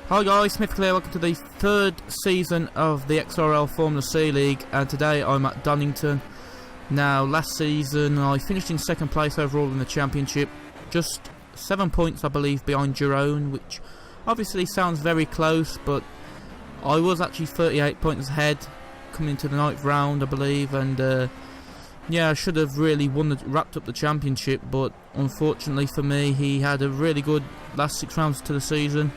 Hi guys, Smith Clear, welcome to the third season of the XRL Formula C League, and today I'm at Donington. Now, last season I finished in second place overall in the championship, just 7 points I believe behind Jerome, which obviously sounds very close, but I was actually 38 points ahead coming into the 9th round I believe, and yeah, I should have really wrapped up the championship, but unfortunately for me he had a really good last 6 rounds to the season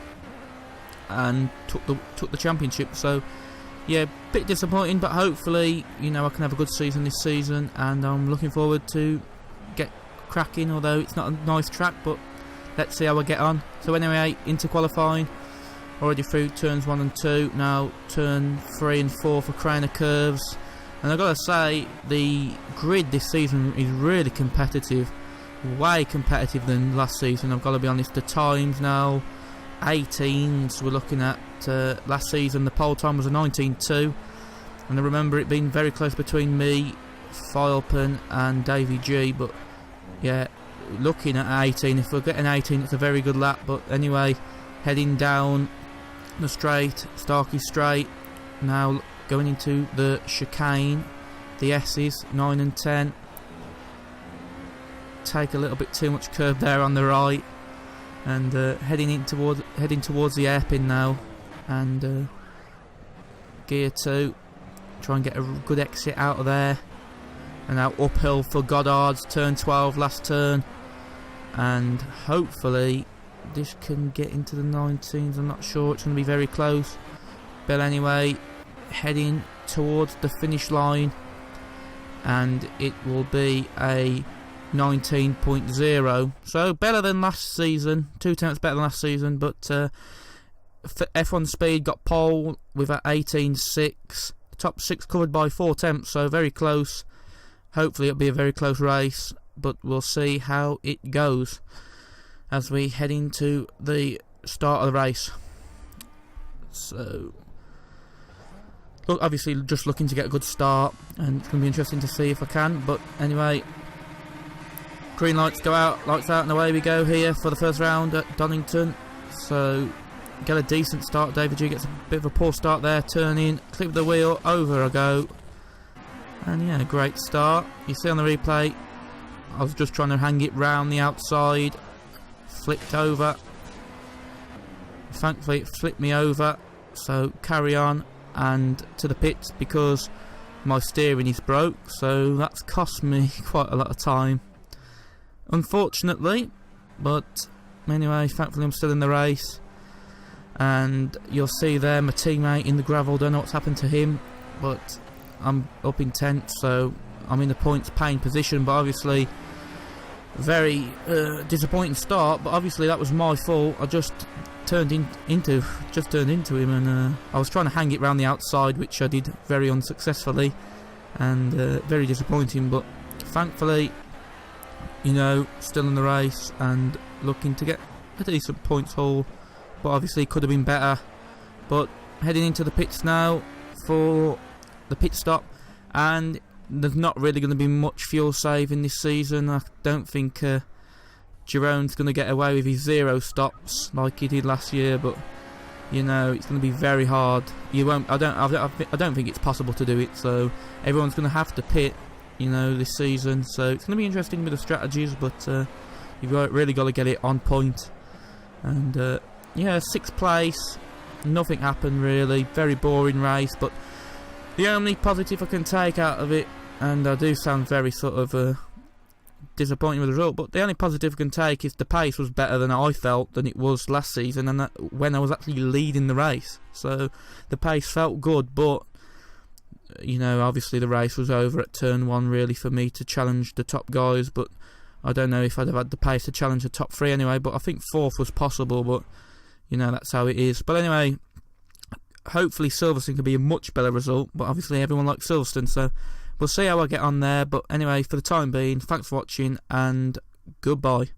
and took the championship. So yeah, bit disappointing, but hopefully, you know, I can have a good season this season, and I'm looking forward to get cracking, although it's not a nice track, but let's see how I get on. So anyway, into qualifying, already through turns 1 and 2, now turn 3 and 4 for Craner curves, and I've got to say the grid this season is really competitive, way competitive than last season. I've got to be honest, the times now 18s we're looking at. Last season the pole time was a 19.2, and I remember it being very close between me, Filpen and Davy G, but yeah, looking at 18, if we're getting 18 it's a very good lap. But anyway, heading down the straight, Starkey straight, now going into the chicane, the S's, 9 and 10, take a little bit too much curve there on the right, and heading towards the hairpin now, and gear 2, try and get a good exit out of there, and now uphill for Goddard's, turn 12, last turn, and hopefully this can get into the 19s. I'm not sure, it's going to be very close, but anyway, heading towards the finish line, and it will be a 19.0, so better than last season, 2 tenths better than last season. But F1 Speed got pole with a 18.6, top 6 covered by 4 tenths, so very close. Hopefully it'll be a very close race, but we'll see how it goes as we head into the start of the race. So look, obviously just looking to get a good start, and it's going to be interesting to see if I can. But anyway, green lights go out, lights out, and away we go here for the first round at Donington. So get a decent start. David G gets a bit of a poor start there, turning, clip the wheel, over I go, and yeah, great start. You see on the replay, I was just trying to hang it round the outside, flipped over, thankfully it flipped me over, so carry on and to the pits because my steering is broke, so that's cost me quite a lot of time, unfortunately. But anyway, thankfully I'm still in the race, and you'll see there my teammate in the gravel, don't know what's happened to him, but I'm up in 10th, so I'm in the points paying position. But obviously very disappointing start, but obviously that was my fault. I just turned into him, and I was trying to hang it round the outside, which I did very unsuccessfully, and very disappointing. But thankfully, you know, still in the race and looking to get a decent points haul, but obviously could have been better. But heading into the pits now for the pit stop, and there's not really going to be much fuel saving this season. I don't think Jerome's going to get away with his 0 stops like he did last year, but you know, it's going to be very hard. You won't. I don't think it's possible to do it. So everyone's going to have to pit, you know, this season. So it's going to be interesting with the strategies, but you've really got to get it on point. And yeah, 6th place, nothing happened really. Very boring race, but the only positive I can take out of it, and I do sound very sort of disappointed with the result, but the only positive I can take is the pace was better than I felt than it was last season, and when I was actually leading the race. So the pace felt good, but you know, obviously the race was over at turn 1 really for me to challenge the top guys, but I don't know if I'd have had the pace to challenge the top 3 anyway. But I think 4th was possible, but you know, that's how it is. But anyway, hopefully Silverstone could be a much better result, but obviously everyone likes Silverstone, so we'll see how I get on there. But anyway, for the time being, thanks for watching and goodbye.